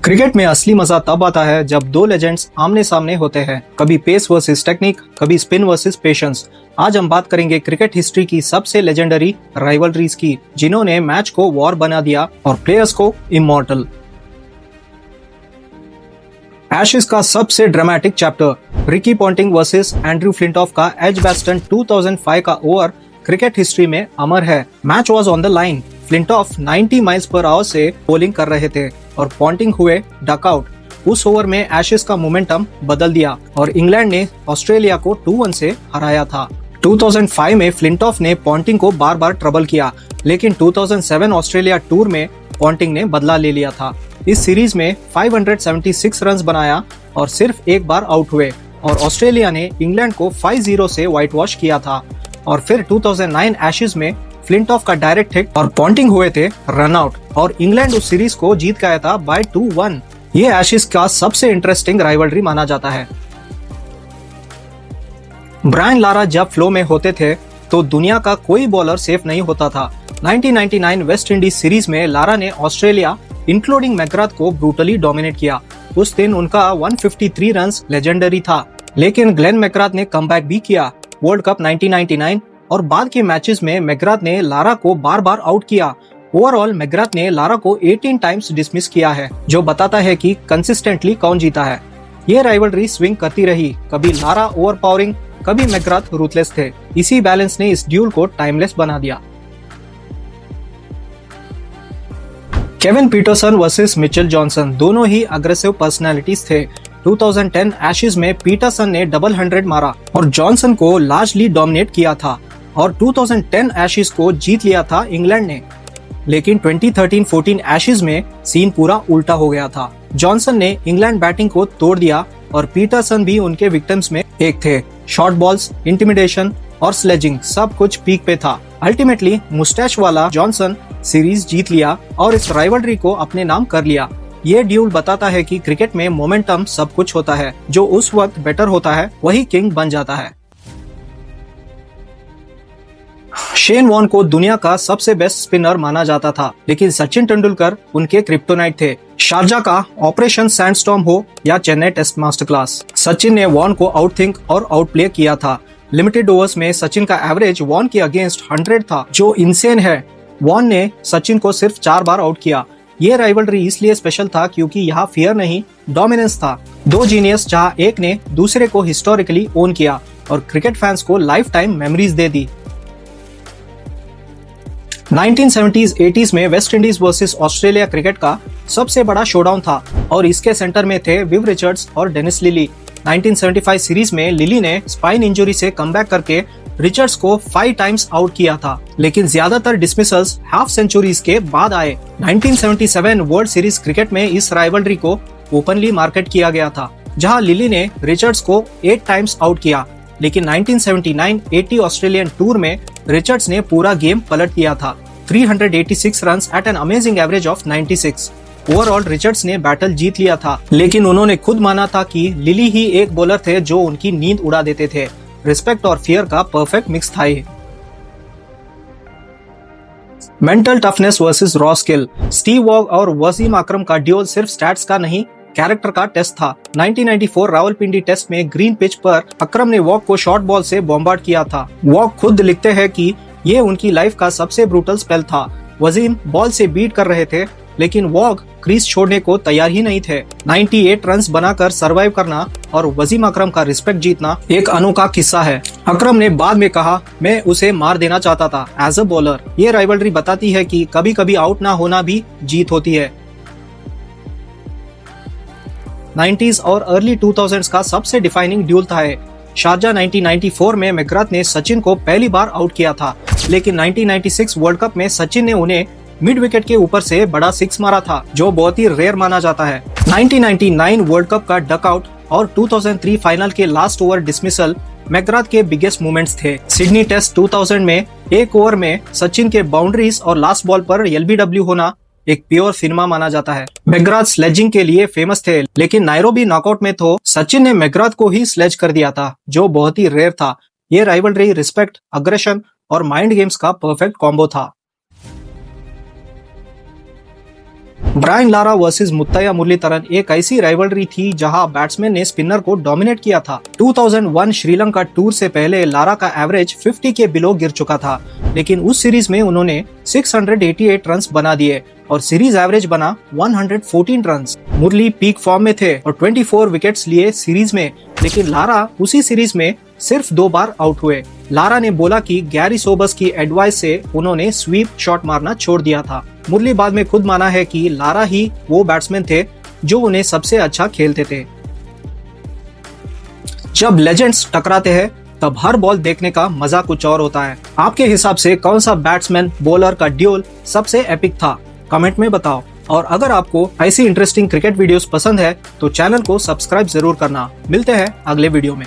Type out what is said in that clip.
Cricket में असली मजा तब आता है जब दो लेजेंड्स आमने सामने होते हैं। कभी पेस वर्सेस टेक्निक, कभी स्पिन वर्सेस पेशेंस। आज हम बात करेंगे क्रिकेट हिस्ट्री की सबसे लेजेंडरी राइवलरीज की, जिन्होंने मैच को वॉर बना दिया और प्लेयर्स को इमॉर्टल। एशेज का सबसे dramatic chapter, Ricky Ponting versus Andrew Flintoff का एजबैस्टन 2005 का ओवर क्रिकेट हिस्ट्री में अमर है। Match was on the line. Flintoff 90 miles per hour से बॉलिंग कर रहे थे और पॉन्टिंग हुए डकआउट। उस ओवर में एशेज का मोमेंटम बदल दिया और इंग्लैंड ने ऑस्ट्रेलिया को 2-1 से हराया था। 2005 में फ्लिंटॉफ ने पॉन्टिंग को बार बार ट्रबल किया, लेकिन 2007 ऑस्ट्रेलिया टूर में पॉन्टिंग ने बदला ले लिया था। इस सीरीज में 576 रन्स बनाया और सिर्फ एक बार आउट हुए और ऑस्ट्रेलिया ने इंग्लैंड को 5-0 से व्हाइट वॉश किया था। और फिर 2009 एशेज में फ्लिंटॉफ का डायरेक्ट हिट और पॉन्टिंग हुए थे रन आउट और इंग्लैंड उस सीरीज को जीत गया था बाय 2-1। ये एशेज का सबसे इंटरेस्टिंग राइवलरी माना जाता है। ब्रायन लारा जब फ्लो में होते थे तो दुनिया का कोई बॉलर सेफ नहीं होता था। 1999 वेस्ट इंडीज सीरीज में लारा ने ऑस्ट्रेलिया इंक्लूडिंग मैकग्राथ को ब्रूटली डोमिनेट किया। उस दिन उनका 153 रन्स लेजेंडरी था, लेकिन ग्लेन मैकग्राथ ने कमबैक भी किया। वर्ल्ड कप 1999 और बाद के मैचेस में मैकग्राथ ने लारा को बार बार आउट किया। ओवरऑल मैकग्राथ ने लारा को 18 टाइम्स डिसमिस किया है, जो बताता है कि कंसिस्टेंटली कौन जीता है। ये राइवलरी स्विंग करती रही, कभी लारा ओवरपावरिंग, कभी मैकग्राथ रूथलेस थे। इसी बैलेंस ने इस ड्यूल को टाइमलेस बना दिया। Kevin Pietersen versus Mitchell Johnson दोनों ही अग्रेसिव पर्सनालिटीज थे। 2010 एशेज में पीटरसन ने डबल 100 मारा और जॉनसन को लार्जली डोमिनेट किया था और 2010 एशेज को जीत लिया था इंग्लैंड ने। लेकिन 2013-14 एशेज में सीन पूरा उल्टा हो गया था। जॉनसन ने इंग्लैंड बैटिंग को तोड़ दिया और पीटरसन भी उनके विक्टिम्स में एक थे। शॉर्ट बॉल्स, इंटिमिडेशन और स्लेजिंग, सब कुछ पीक पे था। अल्टीमेटली मुस्टैच वाला जॉनसन सीरीज जीत लिया और इस राइवलरी को अपने नाम कर लिया। ये ड्यूल बताता है कि क्रिकेट में मोमेंटम सब कुछ होता है। जो उस वक्त बेटर होता है वही किंग बन जाता है। शेन वॉर्न को दुनिया का सबसे बेस्ट स्पिनर माना जाता था, लेकिन सचिन तेंदुलकर उनके क्रिप्टोनाइट थे। शारजा का ऑपरेशन सैंडस्टॉर्म हो या Chennai test master class, Sachin ने वॉर्न को आउटथिंक और आउटप्ले किया था। लिमिटेड ओवर्स में सचिन का एवरेज वॉर्न के अगेंस्ट 100 था, जो इनसेन है। वॉर्न ने सचिन को सिर्फ 4 बार आउट किया। ये राइवलरी इसलिए स्पेशल था क्योंकि यहाँ फियर नहीं, डोमिनेंस था। दो जीनियस जहाँ एक ने दूसरे को हिस्टोरिकली ओन किया और क्रिकेट फैंस को लाइफ टाइम मेमोरीज दे दी। 1970s-80s में West Indies versus Australia cricket का सबसे बड़ा शोडाउन था और इसके सेंटर में थे विव रिचर्ड्स और डेनिस लिली। 1975 सीरीज में लिली ने स्पाइन इंजरी से कमबैक करके रिचर्ड्स को 5 टाइम्स आउट किया था, लेकिन ज्यादातर डिसमिसल्स हाफ सेंचुरीज के बाद आए। 1977 वर्ल्ड सीरीज क्रिकेट में इस राइवलरी को ओपनली मार्केट किया गया था, जहां लिली ने रिचर्ड्स को 8 टाइम्स आउट किया, लेकिन 1979-80 ऑस्ट्रेलियन टूर में रिचर्ड्स ने पूरा गेम पलट दिया था। 386 runs at an amazing average of 96। Overall Richards ने बैटल जीत लिया था, लेकिन उन्होंने खुद माना था कि लिली ही एक बॉलर थे जो उनकी नींद उड़ा देते थे। रिस्पेक्ट और फियर का परफेक्ट मिक्स था ये। Mental toughness versus raw skill, Steve Waugh और वसीम अकरम का ड्यूल सिर्फ स्टैट्स का नहीं, कैरेक्टर का टेस्ट था। 1994 रावलपिंडी टेस्ट में ग्रीन पिच पर अकरम ने वॉग को शॉर्ट बॉल से बॉम्बार्ड किया था। वॉग खुद लिखते हैं कि ये उनकी लाइफ का सबसे ब्रूटल स्पेल था। वसीम बॉल से बीट कर रहे थे, लेकिन वॉग क्रीज छोड़ने को तैयार ही नहीं थे। 98 रन्स बनाकर सरवाइव करना और वसीम अकरम का रिस्पेक्ट जीतना एक अनोखा किस्सा है। अकरम ने बाद में कहा, मैं उसे मार देना चाहता था एज अ बॉलर। ये राइवलरी बताती है कि कभी कभी आउट ना होना भी जीत होती है। 90s और अर्ली 2000s का सबसे डिफाइनिंग ड्यूल था। शारजा 1994 में मैकग्राथ ने सचिन को पहली बार आउट किया था, लेकिन 1996 वर्ल्ड कप में सचिन ने उन्हें मिड विकेट के ऊपर से बड़ा 6 मारा था, जो बहुत ही रेयर माना जाता है। 1999 वर्ल्ड कप का डकआउट और 2003 फाइनल के लास्ट ओवर डिसमिसल मैकग्राथ के बिगेस्ट मोमेंट्स थे। सिडनी टेस्ट 2000 में एक ओवर में सचिन के बाउंड्रीज और लास्ट बॉल पर एलबीडब्ल्यू होना एक प्योर सिनेमा माना जाता है। मैकग्राथ स्लेजिंग के लिए फेमस थे, लेकिन नायरोबी नॉकआउट में तो सचिन ने मैकग्राथ को ही स्लेज कर दिया था, जो बहुत ही रेयर था। ये राइवलरी रिस्पेक्ट, अग्रेशन और माइंड गेम्स का परफेक्ट कॉम्बो था। Brian Lara versus Muttiah Muralitharan एक ऐसी राइवलरी थी जहां बैट्समैन ने स्पिनर को डोमिनेट किया था। 2001 श्रीलंका टूर से पहले लारा का एवरेज 50 के बिलो गिर चुका था, लेकिन उस सीरीज में उन्होंने 688 रन्स बना दिए और सीरीज एवरेज बना 114 रन्स। मुरली पीक फॉर्म में थे और 24 विकेट्स लिए सीरीज में, लेकिन लारा उसी सीरीज में सिर्फ 2 बार आउट हुए। लारा ने बोला कि गैरी सोबर्स की एडवाइस से उन्होंने स्वीप शॉट मारना छोड़ दिया था। मुरली बाद में खुद माना है कि लारा ही वो बैट्समैन थे जो उन्हें सबसे अच्छा खेलते थे। जब लेजेंड्स टकराते हैं तब हर बॉल देखने का मजा कुछ और होता है। आपके हिसाब से कौन सा बैट्समैन बॉलर का ड्यूल सबसे एपिक था? कमेंट में बताओ। और अगर आपको ऐसी इंटरेस्टिंग क्रिकेट वीडियोस पसंद है तो चैनल को सब्सक्राइब जरूर करना। मिलते हैं अगले वीडियो में।